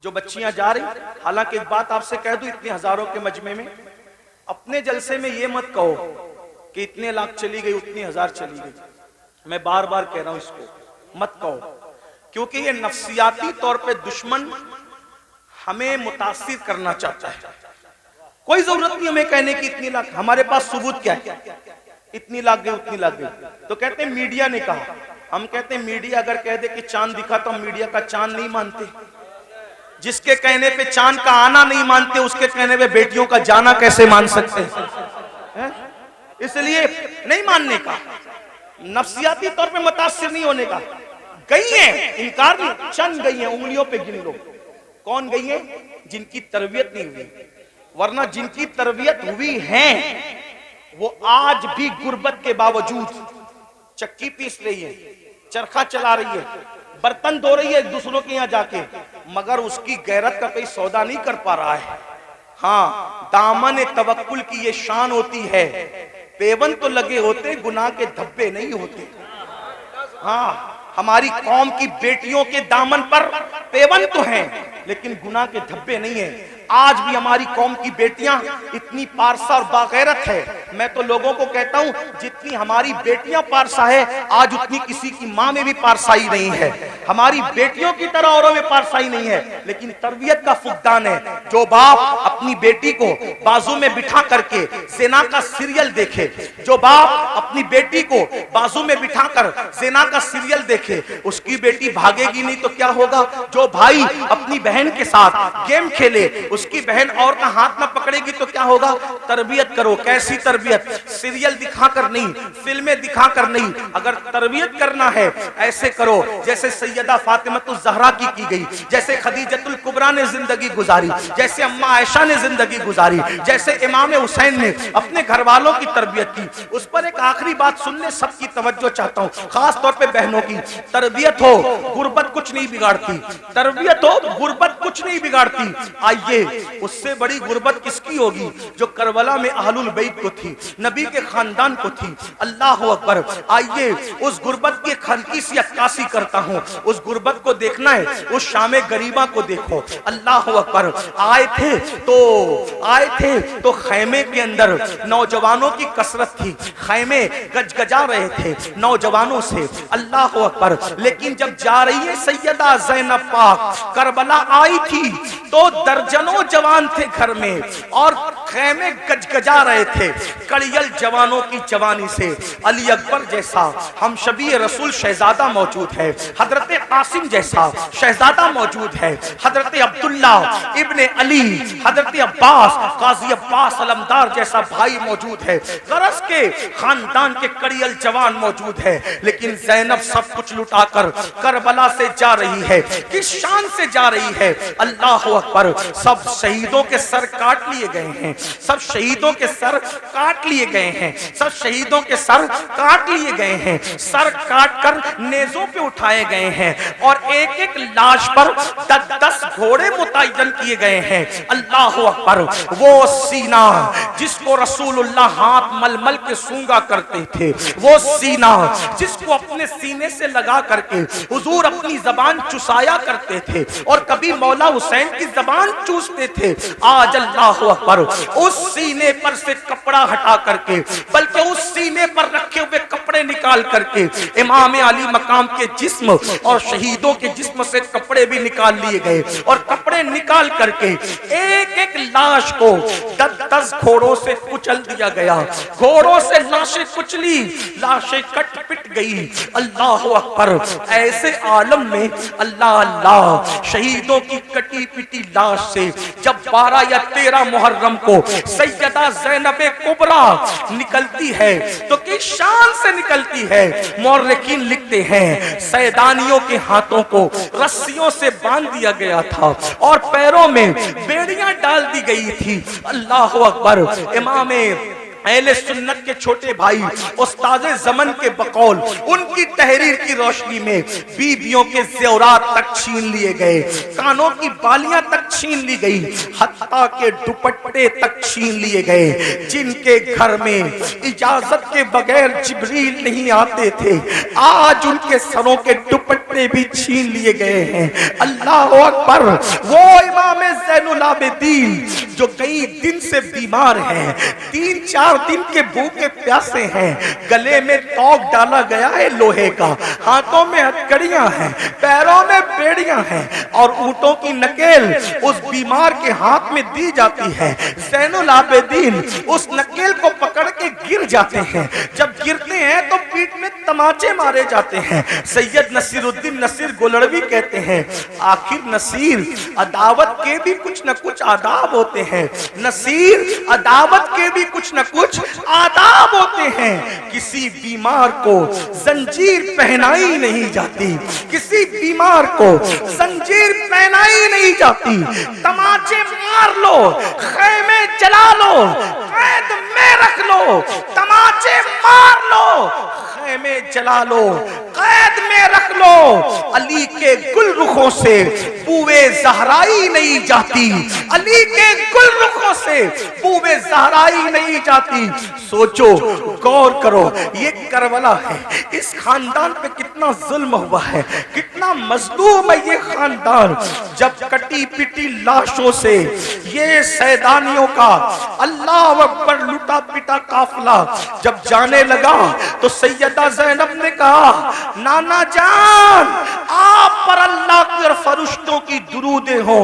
जो बच्चियां जा रही, हालांकि एक बात आपसे कह दूं, इतने हजारों के मजमे में अपने जलसे में ये मत कहो कि इतने लाख चली गई, उतनी हजार चली गई। मैं बार बार कह रहा हूं इसको मत कहो, क्योंकि ये नफ्सियाती तौर पे दुश्मन हमें मुतासिर करना चाहता है। कोई जरूरत नहीं हमें कहने की इतनी लाख, हमारे पास सबूत क्या है, इतनी लाख गई उतनी लाख गई। तो कहते हैं मीडिया ने कहा, हम कहते हैं मीडिया अगर कह दे कि चांद दिखा तो हम मीडिया का चांद नहीं मानते। जिसके कहने पे चांद का आना नहीं मानते, उसके कहने पे बेटियों का जाना कैसे मान सकते हैं? इसलिए नहीं मानने का, नफ्सियाती तौर पे मुतासिर नहीं होने का। गई है, इनकार नहीं, चंद गई है, उंगलियों पे गिन लो कौन गई है, जिनकी तरबियत नहीं हुई। वरना जिनकी तरबियत हुई है वो आज भी गुर्बत के बावजूद चक्की पीस रही है, चरखा चला रही है, बर्तन धो रही है दूसरों के यहाँ जाके, मगर उसकी गैरत का कोई सौदा नहीं कर पा रहा है। हाँ, दामन तवक्कुल की ये शान होती है, पेवन तो लगे होते, गुनाह के धब्बे नहीं होते। हाँ, हमारी कौम की बेटियों के दामन पर पेवन तो हैं, लेकिन गुनाह के धब्बे नहीं है। आज भी हमारी कौम की बेटियां इतनी पारसा और बागैरत है। मैं तो लोगों को कहता हूं, जितनी हमारी बेटियां पारसा है, आज उतनी किसी की मां में भी पारसाई नहीं है। हमारी बेटियों की तरह औरों में पारसाई नहीं है, लेकिन तरबियत का फुकदान है। जो बाप अपनी बेटी को बाजू में बिठा करके ज़िना का सीरियल देखे, जो बाप अपनी बेटी को बाजू में बिठाकर ज़िना का सीरियल देखे, उसकी बेटी भागेगी नहीं तो क्या होगा? जो भाई अपनी बहन के साथ गेम खेले, उसकी बहन और का हाथ में पकड़ेगी तो क्या होगा? तरबियत करो। कैसी तरबियत? सीरियल दिखाकर नहीं, फिल्में दिखाकर नहीं। अगर तरबियत करना है ऐसे करो जैसे सैयदा फातिमतुज ज़हरा की गई, जैसे खदीजतुल कुबरा ने जिंदगी गुजारी, जैसे अम्मा आयशा ने जिंदगी गुजारी, जैसे इमाम हुसैन ने अपने घर वालों की तरबियत की। उस पर एक आखिरी बात सुनने सबकी तवज्जो चाहता हूँ, खास तौर पे बहनों की। तरबियत हो, गुर्बत कुछ नहीं बिगाड़ती। तरबियत हो, गुर्बत कुछ नहीं बिगाड़ती। आइए, उससे बड़ी गुर्बत किसकी होगी जो करबला में अहलुल बैत को थी, नबी के खानदान को थी। अल्लाह अकबर। आइए, उस गुर्बत की हल्की सी अक्कासी करता हूँ। उस गुर्बत को देखना है, उस शामे गरीबा को देखो। अल्लाह अकबर। आए थे तो खैमे के अंदर नौजवानों की कसरत थी, खैमे गजगजा रहे थे नौजवानों से। अल्लाह अकबर। लेकिन जब जा रही है सैयदा ज़ैनब पाक, करबला आई थी तो दर्जनों जवान थे घर में और खैमे गजगजा रहे थे कड़ियल जवानों की जवानी से। अली अकबर जैसा हम शबी रसूल शहजादा मौजूद है, हजरत कासिम जैसा शहजादा मौजूद है, हजरत अब्दुल्ला इब्ने अली, हजरत अब्बास, काजी अब्बास अलमदार जैसा भाई मौजूद है, गरज के खानदान के कड़ियल जवान मौजूद है। लेकिन ज़ैनब सब कुछ लुटाकर करबला से जा रही है। किस शान से जा रही है? अल्लाह अकबर। सब शहीदों के सर काट लिए गए हैं, सब शहीदों के सर काट लिए गए हैं, सब शहीदों के सर काट लिए गए हैं, सर काट कर नेज़ों पे उठाए गए हैं और एक एक लाश पर 10 घोड़े मुतय्यन किए गए हैं। अल्लाह अकबर। वो सीना जिसको रसूलुल्लाह हाथ मलमल के सूंगा करते थे, वो सीना जिसको अपने सीने से लगा करके हुजूर अपनी जबान चुसाया करते थे और कभी मौला हुसैन की जबान चूसते थे, आज अल्लाह अकबर उस सीने पर से कपड़ा हटा करके, बल्कि उस सीने पर रखे हुए कपड़े निकाल करके इमाम अली मकाम के जिस्म और शहीदों के जिस्म से कपड़े भी निकाल लिए गए और कपड़े निकाल करके एक एक लाश को 10 घोड़ों से कुचल दिया गया। घोड़ों से लाशें कुचली, लाशें कट पिट गई। अल्लाह अकबर। ऐसे आलम में अल्लाह अल्लाह शहीदों की कटी पिटी लाश से जब 12 या 13 मुहर्रम को सैयदा ज़ैनब कुबरा निकलती है तो किस शान से निकलती है? मौर्रिखीन लिखते हैं सैदानियों के हाथों को रस्सियों से बांध दिया गया था और पैरों में बेड़ियां डाल दी गई थी। अल्लाह अकबर। इमाम अहले सुन्नत के छोटे भाई उस्ताज़े ज़मन के बकौल उनकी तहरीर की रोशनी में बीबियों के ज़ेवरात तक छीन लिए गए, कानों की बालियां तक छीन ली गई, हत्ता के दुपट्टे तक छीन लिए गए। जिनके घर में इजाजत के बगैर जिब्रील नहीं आते थे, आज उनके सरों के दुपट्टे भी छीन लिए गए हैं। अल्लाह अकबर। वो इमाम ज़ैनुल आबिदीन जो कई दिन से बीमार हैं, 3-4 दिन के भूखे प्यासे हैं, गले में तोक डाला गया है लोहे का, हाथों में हथकड़ियां हैं, पैरों में बेड़ियां हैं और ऊंटों की नकेल उस बीमार के हाथ में दी जाती है। ज़ैनुल आबिदीन उस नकेल को पकड़ के गिर जाते हैं। जब गिरते हैं तो पीठ में तमाचे मारे जाते हैं। सैयद नसीरुद्दीन नसीर गोलड़वी कहते हैं, आखिर नसीर अदावत के भी कुछ न कुछ आदाब होते हैं। नसीर अदावत के भी कुछ न कुछ आदाब होते हैं। किसी बीमार को जंजीर पहनाई नहीं जाती, किसी बीमार को जंजीर पहनाई नहीं जाती। तमाचे मार लो, खैमे जला लो, कैद में रख लो, तमाचे मार लो, खैमे जला लो, कैद में रख लो। अली के गुल रुखों से बूवे ज़हराई नहीं जाती, अली के गुल रुखों से बूवे ज़हराई नहीं जाती। सोचो, गौर करो, ये करबला है, इस खानदान पे कितना जुल्म हुआ है, कितना मजलूम है ये खानदान। जब कटी पिटी लाशों से ये सैदानियों का अल्लाह अकबर लुटा पिटा काफिला जब जाने लगा तो सैयदा ज़ैनब ने कहा, नाना जान, आप पर अल्लाह की और फरिश्तों की दुरूदें हो।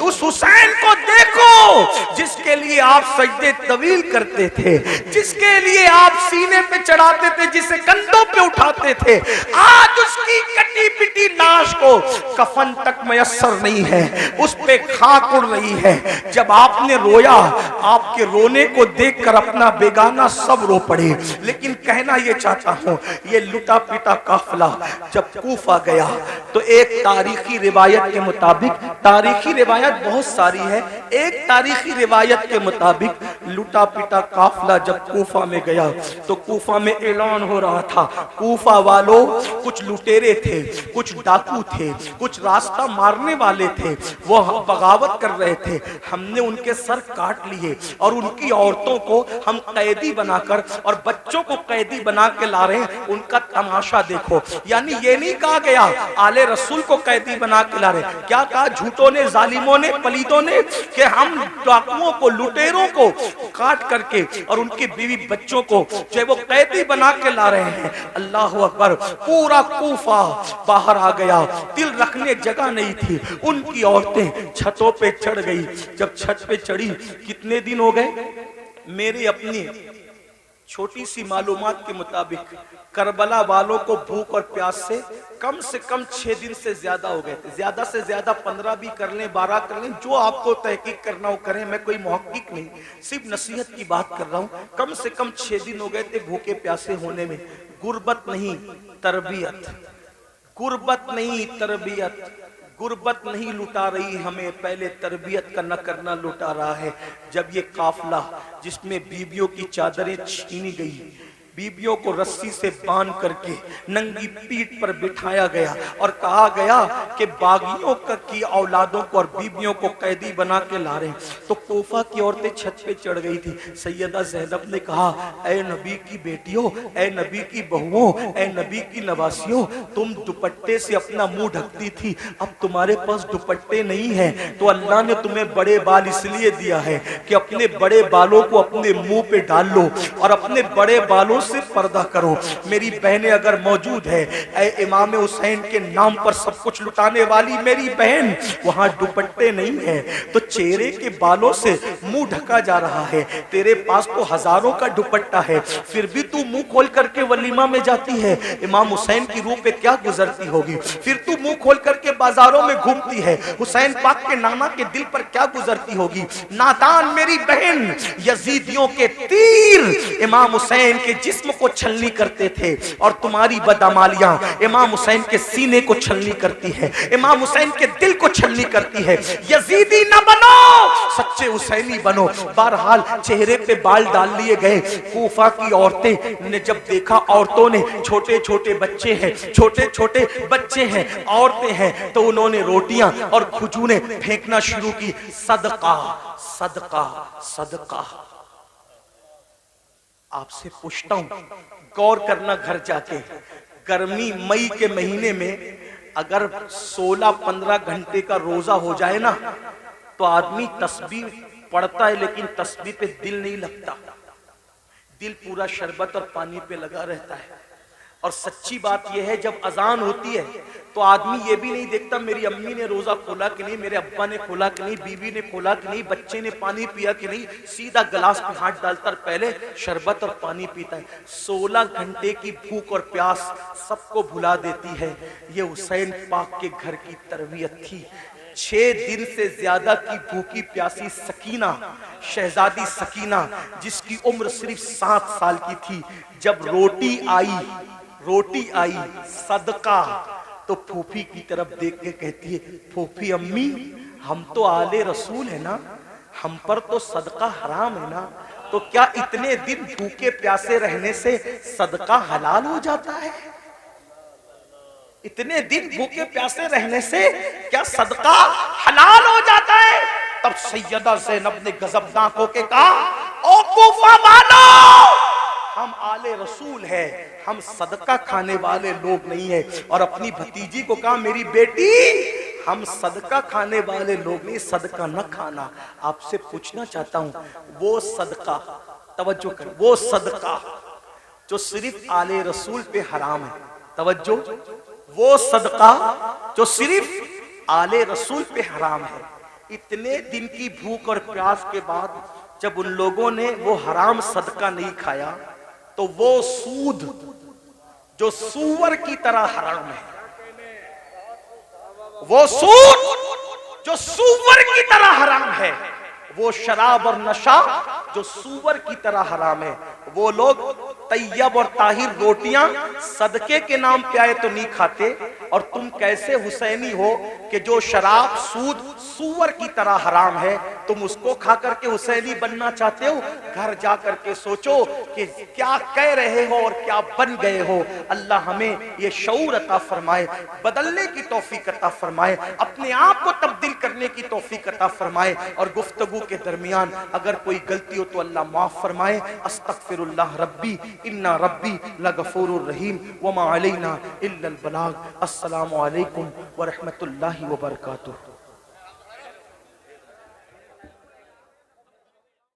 उस हुसैन को देखो जिसके लिए आप सजदे तवील करते थे, जिसके लिए आप सीने पे चढ़ाते थे, जिसे कंधों पे उठाते थे, आज उसकी कटी पिटी लाश को कफन तक मयस्सर नहीं है, उस पे खाक उड़ रही है। जब आपने रोया, आपके रोने को देखकर अपना बेगाना सब रो पड़े। लेकिन कहना ये चाहता हूं, ये लुटा पिटा काफिला जब कूफा गया तो एक तारीखी रिवायत के मुताबिक, तारीखी रिवायत बहुत सारी है, एक तारीखी रिवायत के मुताबिक लुटा पिटा काफिला जब कूफा में गया तो कूफा में ऐलान हो रहा था, कूफा वालों, कुछ लुटेरे थे, कुछ डाकू थे, कुछ रास्ता मारने वाले थे, वो बगावत कर रहे थे, हमने उनके सर काट लिए और उनकी औरतों को हम कैदी बनाकर और बच्चों को कैदी बना के ला रहे हैं, उनका तमाशा देखो। यानी ये नहीं कहा गया आले रसूल को कैदी बना के ला रहे, क्या कहा झूठों ने, जालिमों ने, पलीदों ने कि हम डाकुओं को, लुटेरों को काट करके और उनके बीवी बच्चों को जो वो कैदी बना के ला रहे हैं। अल्लाह अकबर। पूरा कूफा बाहर आ गया, दिल रखने जगह नहीं थी। उनकी औरतें छतों पे चढ़ गई। जब छत पे चढ़ी, कितने दिन हो गए, मेरी अपनी छोटी सी मालूमात के मुताबिक करबला वालों को भूख और प्यास से कम 6 दिन से ज्यादा हो गए थे। ज्यादा से ज्यादा 15 भी कर लें, 12 कर लें, जो आपको तहकीक करना हो करें, मैं कोई मुहक्किक नहीं, सिर्फ नसीहत की बात कर रहा हूँ। कम से कम 6 दिन हो गए थे भूखे प्यासे होने में। गुर्बत नहीं तरबियत, गुर्बत नहीं तरबियत, गुर्बत नहीं लुटा रही हमें, पहले तरबियत का न करना लुटा रहा है। जब ये काफिला जिसमें बीबियों की चादरें छीनी गई, बीबियों को रस्सी से बांध करके नंगी पीठ पर बिठाया गया और कहा गया कि बागियों की औलादों को और बीबियों को कैदी बना के ला रहे हैं, तो कूफा की औरतें छत पे चढ़ गई थी। सैयदा ज़ैनब ने कहा, ऐ नबी की बेटियों, ऐ नबी की बहुओं, ऐ नबी की नवासियों, तुम दुपट्टे से अपना मुंह ढकती थी, अब तुम्हारे पास दुपट्टे नहीं है तो अल्लाह ने तुम्हें बड़े बाल इसलिए दिया है कि अपने बड़े बालों को अपने मुंह पे डाल लो और अपने बड़े बालों से पर्दा करो। मेरी बहनें अगर मौजूद है, ऐ इमाम हुसैन के नाम पर सब कुछ लुटाने वाली मेरी बहन, वहां दुपट्टे नहीं है तो चेहरे के बालों से मुंह ढका जा रहा है। तेरे पास तो हजारों का दुपट्टा है, फिर भी तू मुंह खोल करके वलीमा में जाती है, इमाम हुसैन की रूह पे क्या गुजरती होगी। फिर तू मुंह खोल करके बाजारों में घूमती है, हुसैन पाक के नाना के दिल पर क्या गुजरती होगी। नादान मेरी बहन, यजीदियों के तीर इमाम हुसैन के जिस्म जिस्म को छलनी करते थे और तुम्हारी बदअमालियां इमाम हुसैन के सीने को छलनी करती है, इमाम हुसैन के दिल को छलनी करती है। यजीदी न बनो, सच्चे हुसैनी बनो। बहरहाल चेहरे पे बाल डाल लिए गए। कूफा की औरतें ने जब देखा, औरतों ने, छोटे छोटे बच्चे हैं, छोटे छोटे बच्चे हैं, औरतें हैं, तो उन्होंने रोटियां और खजूरें फेंकना शुरू की। सदका सदका सदका। आपसे पूछता हूं, गौर करना घर जाके, गर्मी मई के महीने में अगर 16-15 घंटे का रोजा हो जाए ना, तो आदमी तस्बीह पढ़ता है लेकिन तस्बीह पे दिल नहीं लगता, दिल पूरा शरबत और पानी पे लगा रहता है। और सच्ची बात यह है, जब अजान होती है तो आदमी ये भी नहीं देखता मेरी अम्मी ने रोजा खोला कि नहीं, मेरे अब्बा ने खोला कि नहीं, बीवी ने खोला कि नहीं, बच्चे ने पानी पिया कि नहीं, सीधा गिलास पे हाथ डालता पहले शरबत और पानी पीता है। 16 घंटे की भूख और प्यास सबको भुला देती है। ये हुसैन पाक के घर की तरबियत थी। 6 दिन से ज्यादा की भूखी प्यासी सकीना, शहजादी सकीना, जिसकी उम्र सिर्फ 7 साल की थी, जब रोटी आई सदका, तो फूफी की तरफ देख के कहती है, फूफी अम्मी हम तो आले रसूल है ना, हम पर तो सदका हराम है ना, तो क्या इतने दिन भूखे प्यासे रहने से सदका हलाल हो जाता है? इतने दिन भूखे प्यासे रहने से क्या सदका हलाल हो जाता है? तब सैयदा ज़ैनब ने गजबनाक होके कहा, ओ कूफा वालों, हम आले रसूल है, हम सदका खाने वाले लोग नहीं है। और अपनी भतीजी को कहा, मेरी बेटी हम सदका खाने वाले लोग नहीं, सदका न खाना। आपसे पूछना चाहता हूं, वो सदका, तवज्जो कर, वो सदका जो सिर्फ आले रसूल पे हराम है, तवज्जो, वो सदका जो सिर्फ आले रसूल पे हराम है, इतने दिन की भूख और प्यास के बाद जब उन लोगों ने वो हराम सदका नहीं खाया, तो वो सूद जो सूअर की तरह हराम है, वो सूद जो सूअर की तरह हराम है, वो शराब और नशा जो सूअर की तरह हराम है, वो लोग तैयब और ताहिर रोटियां सदके के नाम पे आए तो नहीं खाते, और तुम कैसे हुसैनी हो कि जो शराब सूद सूअर की तरह हराम है, तुम उसको खा करके हुसैनी बनना चाहते हो? घर जा करके सोचो कि क्या कह रहे हो और क्या बन गए हो। अल्लाह हमें ये शऊर अता फरमाए, बदलने की तौफीक अता फरमाए, अपने आप को तब्दील करने की तौफीक अता फरमाए, और गुफ्तगू के दरमियान अगर कोई गलती हो तो अल्लाह माफ फरमाए। अस्तगफिरुल्लाह रब्बी इन्ना रब्बी लगफूरुर रहीम वमा अलैना इल्लल बलाग। अस्सलामु अलैकुम व रहमतुल्लाहि व बरकातुहू।